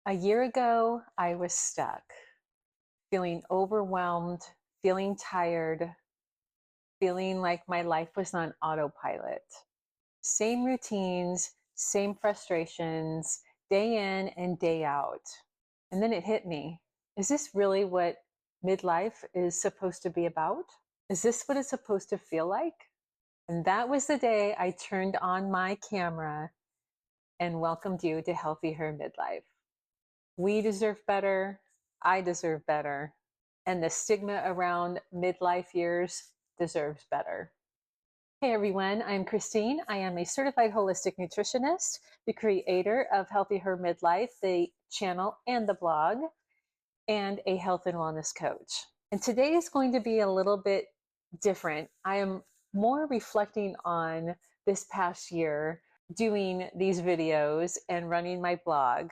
A year ago, I was stuck, feeling overwhelmed, feeling tired, feeling like my life was on autopilot. Same routines, same frustrations, day in and day out. And then it hit me. Is this really what midlife is supposed to be about? Is this what it's supposed to feel like? And that was the day I turned on my camera and welcomed you to Healthy Her Midlife. We deserve better. I deserve better. And the stigma around midlife years deserves better. Hey everyone, I'm Christine. I am a certified holistic nutritionist, the creator of Healthy Her Midlife, the channel and the blog, and a health and wellness coach. And today is going to be a little bit different. I am more reflecting on this past year doing these videos and running my blog.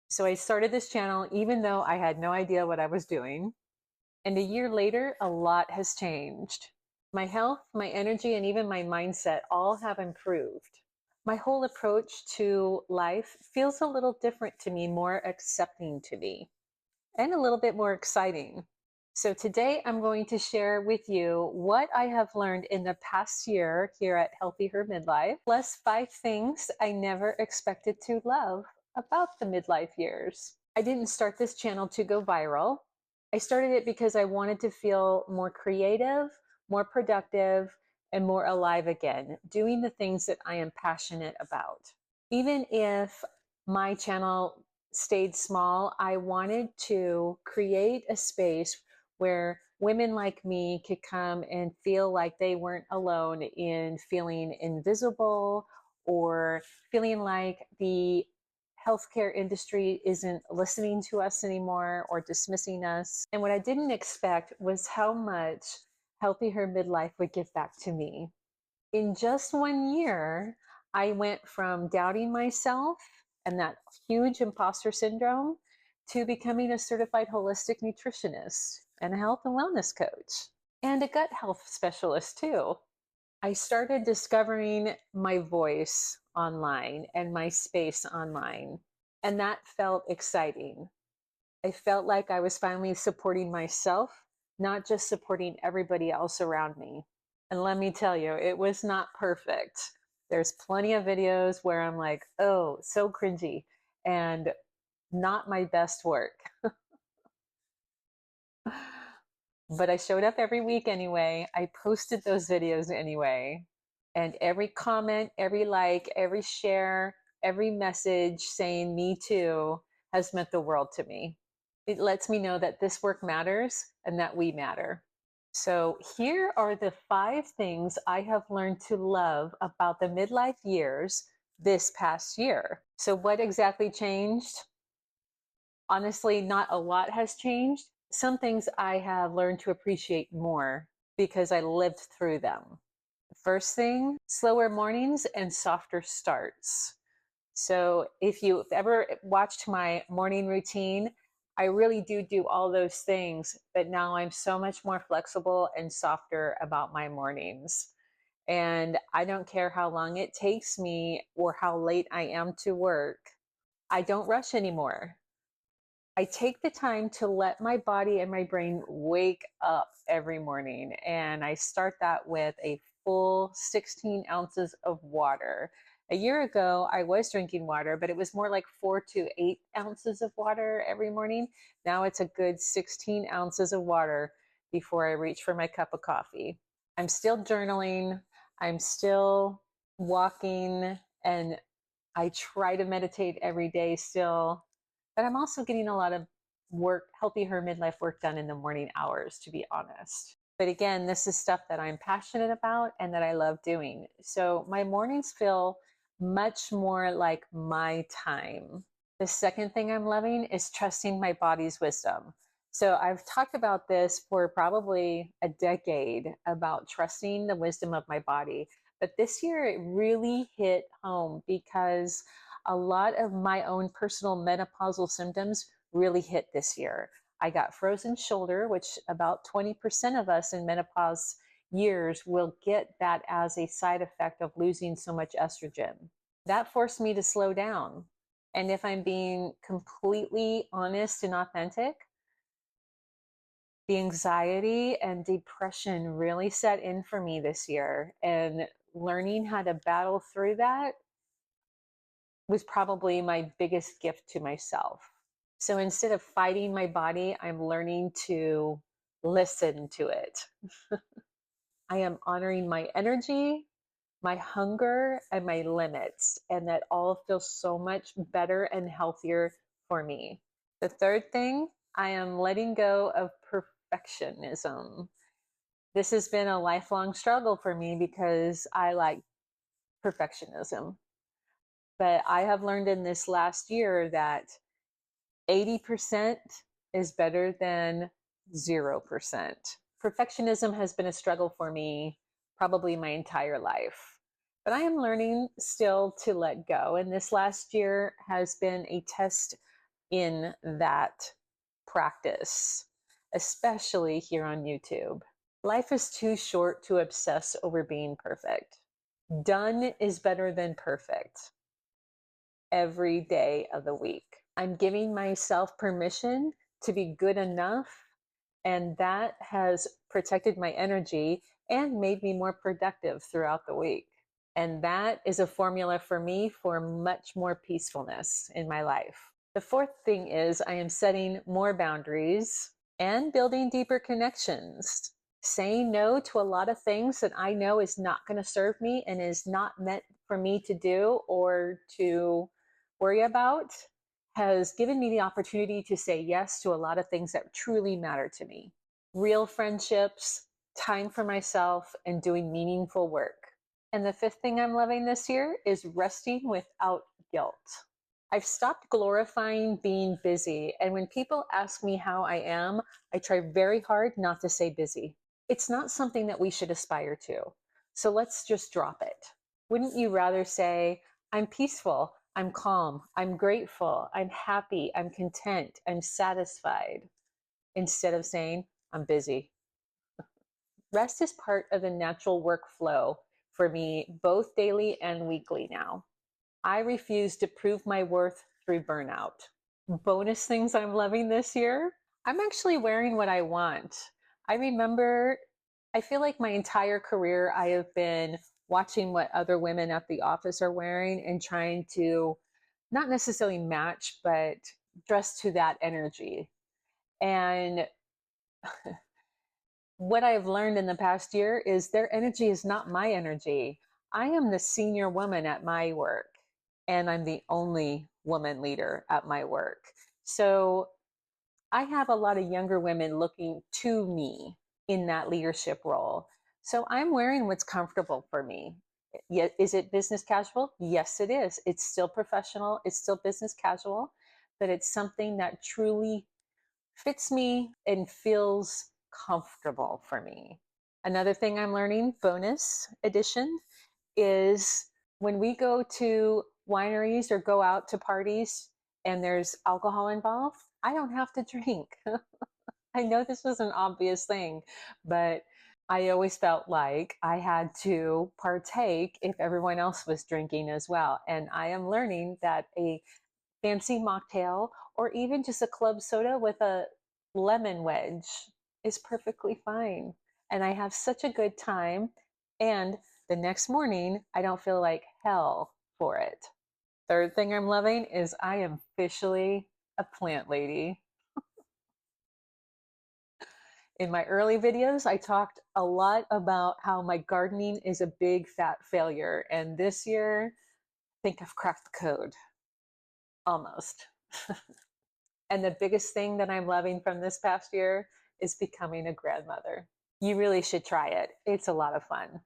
So I started this channel even though I had no idea what I was doing. And a year later, a lot has changed. My health, my energy, and even my mindset all have improved. My whole approach to life feels a little different to me, more accepting to me, and a little bit more exciting. So today I'm going to share with you what I have learned in the past year here at Healthy Her Midlife, plus 5 things I never expected to love about the midlife years. I didn't start this channel to go viral. I started it because I wanted to feel more creative, more productive, and more alive again, doing the things that I am passionate about. Even if my channel stayed small, I wanted to create a space where women like me could come and feel like they weren't alone in feeling invisible or feeling like the healthcare industry isn't listening to us anymore or dismissing us. And what I didn't expect was how much Healthy Her Midlife would give back to me. In just 1 year, I went from doubting myself and that huge imposter syndrome to becoming a certified holistic nutritionist and a health and wellness coach and a gut health specialist too. I started discovering my voice online and my space online, and that felt exciting. I felt like I was finally supporting myself, not just supporting everybody else around me. And let me tell you, it was not perfect. There's plenty of videos where I'm like, oh, so cringy and not my best work. But I showed up every week anyway. I posted those videos anyway. And every comment, every like, every share, every message saying me too has meant the world to me. It lets me know that this work matters and that we matter. So here are the 5 things I have learned to love about the midlife years this past year. So what exactly changed? Honestly, not a lot has changed. Some things I have learned to appreciate more because I lived through them. First thing, slower mornings and softer starts. So if you've ever watched my morning routine, I really do all those things, but now I'm so much more flexible and softer about my mornings. And I don't care how long it takes me or how late I am to work. I don't rush anymore. I take the time to let my body and my brain wake up every morning. And I start that with a full 16 ounces of water. A year ago, I was drinking water, but it was more like 4 to 8 ounces of water every morning. Now it's a good 16 ounces of water before I reach for my cup of coffee. I'm still journaling. I'm still walking, and I try to meditate every day still, but I'm also getting a lot of work, Healthy Her Midlife work done in the morning hours, to be honest. But again, this is stuff that I'm passionate about and that I love doing. So my mornings feel much more like my time. The second thing I'm loving is trusting my body's wisdom. So I've talked about this for probably a decade about trusting the wisdom of my body. But this year it really hit home because a lot of my own personal menopausal symptoms really hit this year. I got frozen shoulder, which about 20% of us in menopause years will get that as a side effect of losing so much estrogen. That forced me to slow down. And if I'm being completely honest and authentic, the anxiety and depression really set in for me this year. And learning how to battle through that was probably my biggest gift to myself. So instead of fighting my body, I'm learning to listen to it. I am honoring my energy, my hunger, and my limits. And that all feels so much better and healthier for me. The third thing, I am letting go of perfectionism. This has been a lifelong struggle for me because I like perfectionism. But I have learned in this last year that 80% is better than 0%. Perfectionism has been a struggle for me probably my entire life. But I am learning still to let go. And this last year has been a test in that practice, especially here on YouTube. Life is too short to obsess over being perfect. Done is better than perfect every day of the week. I'm giving myself permission to be good enough, and that has protected my energy and made me more productive throughout the week. And that is a formula for me for much more peacefulness in my life. The fourth thing is I am setting more boundaries and building deeper connections. Saying no to a lot of things that I know is not going to serve me and is not meant for me to do or to worry about has given me the opportunity to say yes to a lot of things that truly matter to me. Real friendships, time for myself, and doing meaningful work. And the fifth thing I'm loving this year is resting without guilt. I've stopped glorifying being busy. And when people ask me how I am, I try very hard not to say busy. It's not something that we should aspire to. So let's just drop it. Wouldn't you rather say, I'm peaceful, I'm calm, I'm grateful, I'm happy, I'm content, I'm satisfied, instead of saying, I'm busy? Rest is part of the natural workflow for me, both daily and weekly now. I refuse to prove my worth through burnout. Bonus things I'm loving this year, I'm actually wearing what I want. I feel like my entire career I have been watching what other women at the office are wearing and trying to not necessarily match, but dress to that energy. And what I've learned in the past year is their energy is not my energy. I am the senior woman at my work, and I'm the only woman leader at my work. So I have a lot of younger women looking to me in that leadership role. So I'm wearing what's comfortable for me. Is it business casual? Yes, it is. It's still professional. It's still business casual, but it's something that truly fits me and feels comfortable for me. Another thing I'm learning, bonus edition, is when we go to wineries or go out to parties and there's alcohol involved, I don't have to drink. I know this was an obvious thing, but I always felt like I had to partake if everyone else was drinking as well. And I am learning that a fancy mocktail or even just a club soda with a lemon wedge is perfectly fine. And I have such a good time. And the next morning, I don't feel like hell for it. Third thing I'm loving is I am officially a plant lady. In my early videos, I talked a lot about how my gardening is a big fat failure. And this year, I think I've cracked the code. Almost. And the biggest thing that I'm loving from this past year is becoming a grandmother. You really should try it. It's a lot of fun.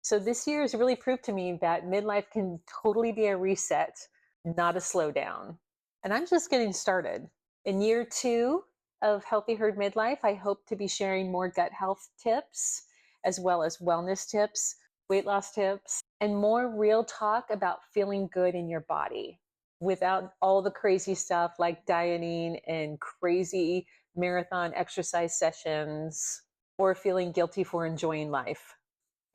So this year has really proved to me that midlife can totally be a reset, not a slowdown. And I'm just getting started. In year 2 of Healthy Herd Midlife, I hope to be sharing more gut health tips, as well as wellness tips, weight loss tips, and more real talk about feeling good in your body without all the crazy stuff like dieting and crazy marathon exercise sessions or feeling guilty for enjoying life.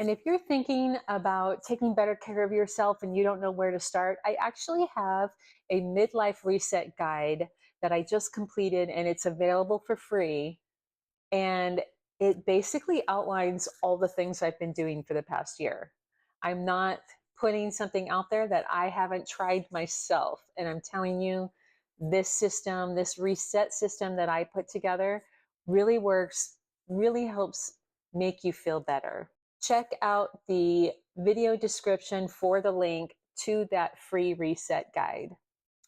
And if you're thinking about taking better care of yourself and you don't know where to start, I actually have a midlife reset guide that I just completed, and it's available for free. And it basically outlines all the things I've been doing for the past year. I'm not putting something out there that I haven't tried myself. And I'm telling you, this system, this reset system that I put together really works, really helps make you feel better. Check out the video description for the link to that free reset guide.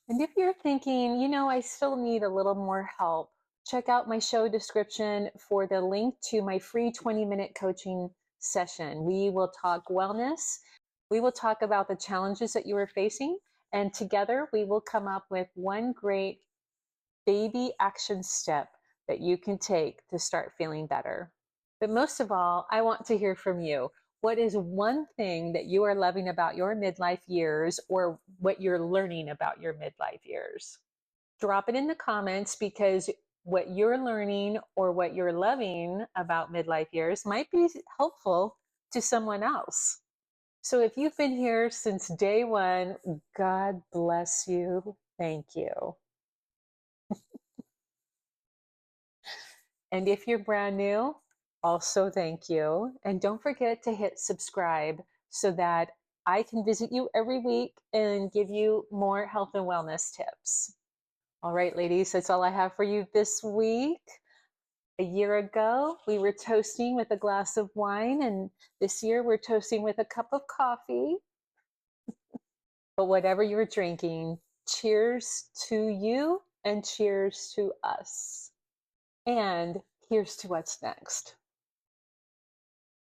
And if you're thinking, I still need a little more help, check out my show description for the link to my free 20-minute coaching session. We will talk wellness. We will talk about the challenges that you are facing. And together we will come up with one great baby action step that you can take to start feeling better. But most of all, I want to hear from you. What is one thing that you are loving about your midlife years, or what you're learning about your midlife years? Drop it in the comments, because what you're learning or what you're loving about midlife years might be helpful to someone else. So if you've been here since day one, God bless you. Thank you. And if you're brand new, also thank you. And don't forget to hit subscribe so that I can visit you every week and give you more health and wellness tips. All right, ladies, that's all I have for you this week. A year ago, we were toasting with a glass of wine, and this year we're toasting with a cup of coffee. But whatever you're drinking, cheers to you and cheers to us. And here's to what's next.